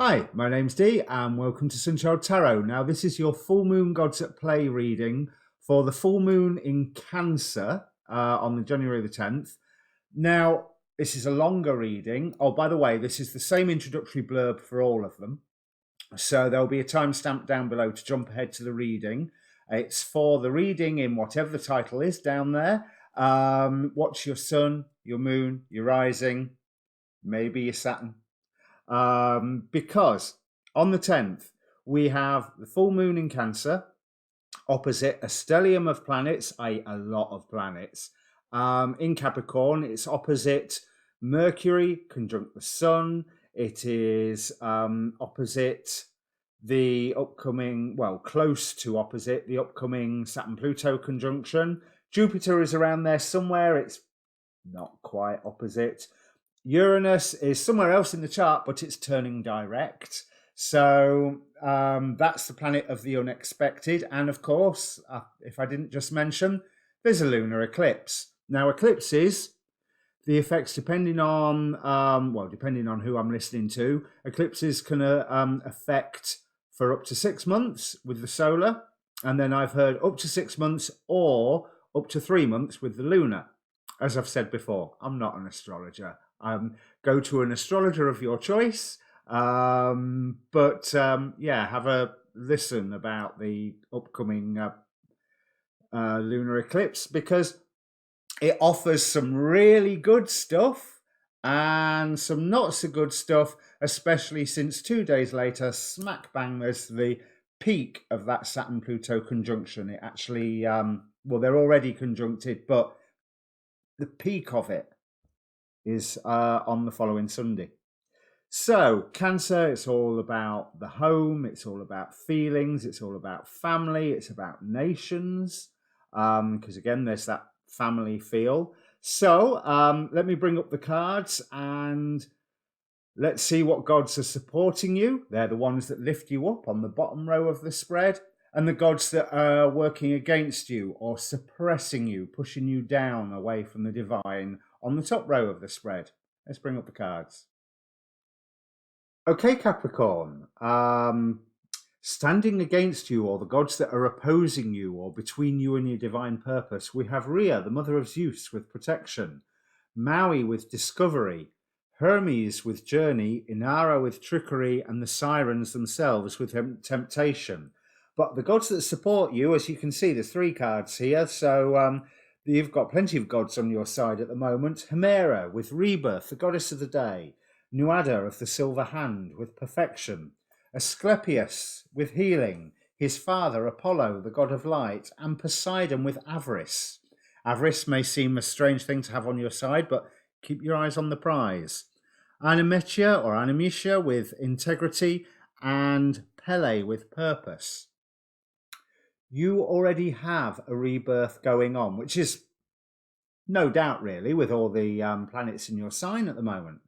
Hi, my name's Dee and welcome to Sunchild Tarot. Now this is your full moon gods at play reading for the full moon in Cancer on the January the 10th. Now this is a longer reading. Oh, by the way, this is the same introductory blurb for all of them. So there'll be a timestamp down below to jump ahead to the reading. It's for the reading in whatever the title is down there. What's your sun, your moon, your rising, maybe your Saturn. Because on the 10th, we have the full moon in Cancer opposite a stellium of planets, a lot of planets. In Capricorn, it's opposite Mercury conjunct the Sun. It is opposite the upcoming, well, close to opposite the upcoming Saturn-Pluto conjunction. Jupiter is around there somewhere. It's not quite opposite. Uranus is somewhere else in the chart, but it's turning direct. So that's the planet of the unexpected. And of course, if I didn't just mention, there's a lunar eclipse. Now, eclipses, the effects depending on, depending on who I'm listening to, eclipses can affect for up to 6 months with the solar. And then I've heard up to 6 months or up to 3 months with the lunar. As I've said before, I'm not an astrologer. Go to an astrologer of your choice. Have a listen about the upcoming lunar eclipse because it offers some really good stuff and some not so good stuff, especially since 2 days later, smack bang, there's the peak of that Saturn-Pluto conjunction. It actually, they're already conjuncted, but the peak of it is on the following Sunday. So Cancer, it's all about the home, it's all about feelings, it's all about family, it's about nations, because again, there's that family feel. So let me bring up the cards and let's see what gods are supporting you. They're the ones that lift you up on the bottom row of the spread, and the gods that are working against you or suppressing you, pushing you down away from the divine on the top row of the spread. Let's bring up the cards. Okay, Capricorn. Standing against you, or the gods that are opposing you, or between you and your divine purpose, we have Rhea, the mother of Zeus, with protection, Maui with discovery, Hermes with journey, Inara with trickery, and the sirens themselves with temptation. But the gods that support you, as you can see, there's 3 cards here, so you've got plenty of gods on your side at the moment. Hemera with rebirth, the goddess of the day, Nuada of the silver hand with perfection, Asclepius with healing, his father Apollo, the god of light, and Poseidon with avarice. Avarice may seem a strange thing to have on your side, but keep your eyes on the prize. Animetia or Animetia with integrity, and Pele with purpose. You already have a rebirth going on, which is no doubt really with all the planets in your sign at the moment.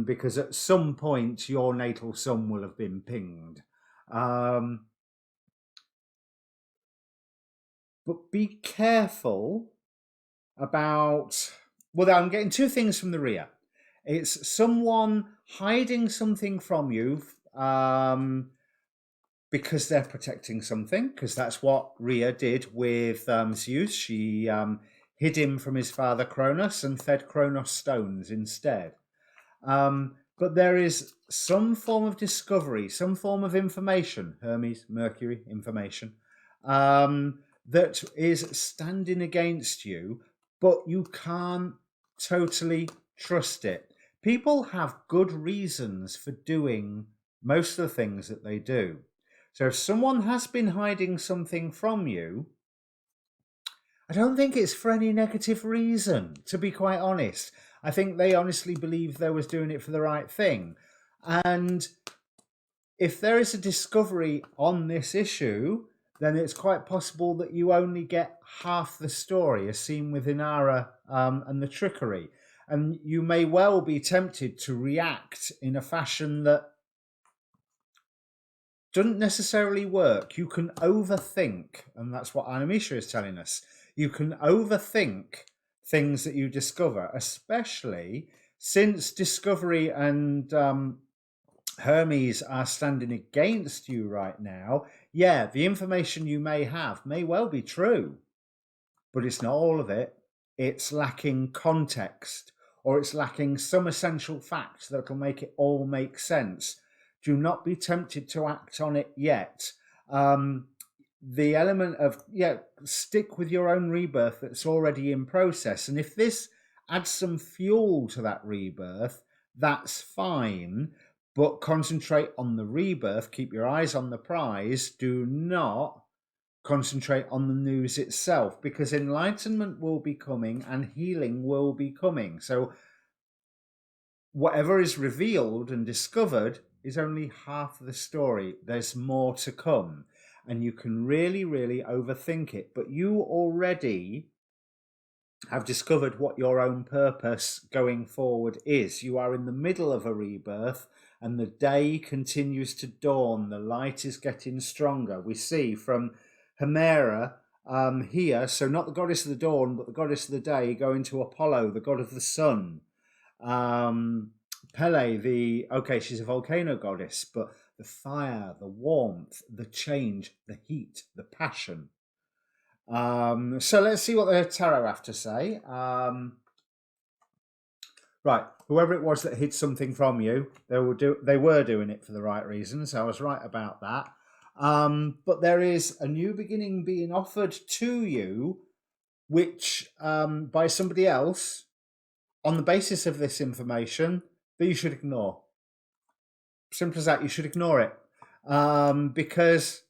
Because at some point your natal sun will have been pinged. But be careful about, I'm getting 2 things from the Rhea. It's someone hiding something from you because they're protecting something, because that's what Rhea did with Zeus. She hid him from his father Cronus and fed Cronus stones instead. But there is some form of discovery, some form of information, Hermes, Mercury, information, that is standing against you, but you can't totally trust it. People have good reasons for doing most of the things that they do. So if someone has been hiding something from you, I don't think it's for any negative reason, to be quite honest. I think they honestly believed they was doing it for the right thing. And if there is a discovery on this issue, then it's quite possible that you only get half the story, as seen with Inara and the trickery. And you may well be tempted to react in a fashion that doesn't necessarily work. You can overthink, and that's what Animetia is telling us. You can overthink things that you discover, especially since discovery and Hermes are standing against you right now, yeah, the information you may have may well be true, but it's not all of it. It's lacking context, or it's lacking some essential fact that will make it all make sense. Do not be tempted to act on it yet. The element of, yeah, stick with your own rebirth that's already in process. And if this adds some fuel to that rebirth, that's fine. But concentrate on the rebirth, keep your eyes on the prize. Do not concentrate on the news itself, because enlightenment will be coming and healing will be coming. So whatever is revealed and discovered is only half of the story. There's more to come, and you can really, really overthink it. But you already have discovered what your own purpose going forward is. You are in the middle of a rebirth, and the day continues to dawn. The light is getting stronger. We see from Hemera here, so not the goddess of the dawn, but the goddess of the day, going to Apollo, the god of the sun. Pele, she's a volcano goddess, but the fire, the warmth, the change, the heat, the passion. So let's see what the tarot have to say. Right, whoever it was that hid something from you, they were doing it for the right reasons. I was right about that. But there is a new beginning being offered to you, which by somebody else, on the basis of this information, that you should ignore. Simple as that. You should ignore it, because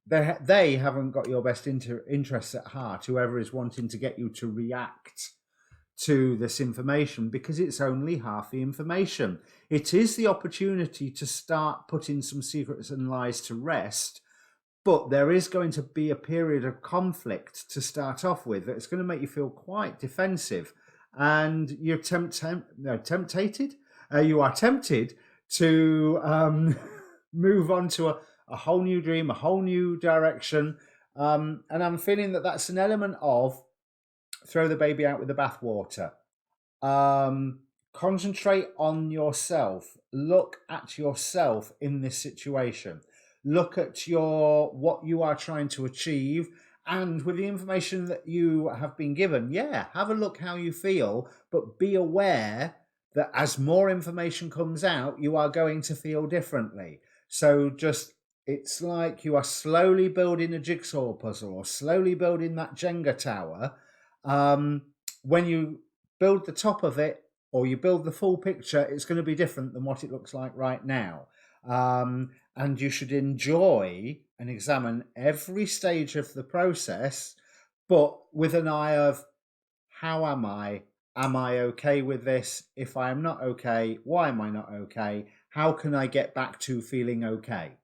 they haven't got your best interests at heart. Whoever is wanting to get you to react to this information, because it's only half the information. It is the opportunity to start putting some secrets and lies to rest, but there is going to be a period of conflict to start off with that's going to make you feel quite defensive, and you're tempted. You are tempted to move on to a whole new dream, a whole new direction, and I'm feeling that that's an element of throw the baby out with the bathwater. Concentrate on yourself. Look at yourself in this situation. Look at what you are trying to achieve, and with the information that you have been given, have a look how you feel, but be aware that as more information comes out, you are going to feel differently. So it's like you are slowly building a jigsaw puzzle, or slowly building that Jenga tower. When you build the top of it, or you build the full picture, it's going to be different than what it looks like right now. And you should enjoy and examine every stage of the process, but with an eye of, how am I? Am I okay with this? If I am not okay, why am I not okay? How can I get back to feeling okay?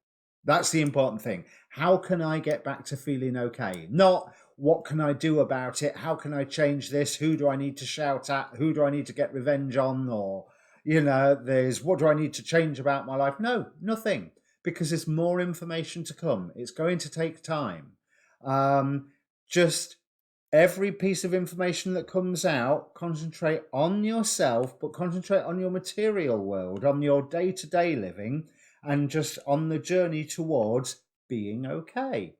That's the important thing. How can I get back to feeling okay? Not, what can I do about it? How can I change this? Who do I need to shout at? Who do I need to get revenge on? Or, there's, what do I need to change about my life? No, nothing, because there's more information to come. It's going to take time. Just every piece of information that comes out, concentrate on yourself, but concentrate on your material world, on your day-to-day living, and just on the journey towards being okay.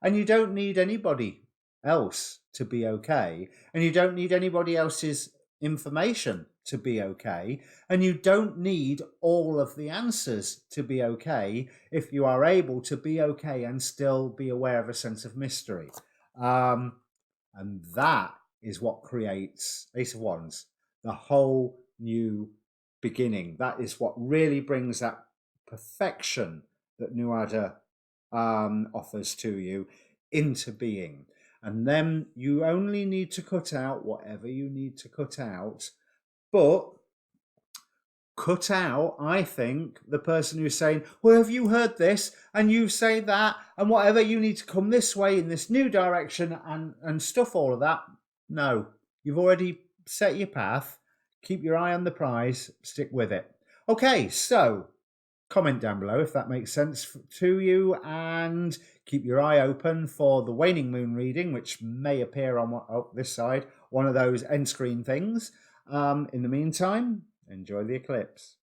And you don't need anybody else to be okay, and you don't need anybody else's information to be okay, and you don't need all of the answers to be okay if you are able to be okay and still be aware of a sense of mystery. And that is what creates, Ace of Wands, the whole new beginning. That is what really brings that perfection that Nuada offers to you into being. And then you only need to cut out whatever you need to cut out, but cut out, I think, the person who's saying, well, have you heard this? And you say that, and whatever, you need to come this way in this new direction and stuff all of that. No, you've already set your path. Keep your eye on the prize. Stick with it. Okay, so comment down below if that makes sense to you, and keep your eye open for the waning moon reading, which may appear on this side, one of those end screen things. In the meantime, enjoy the eclipse.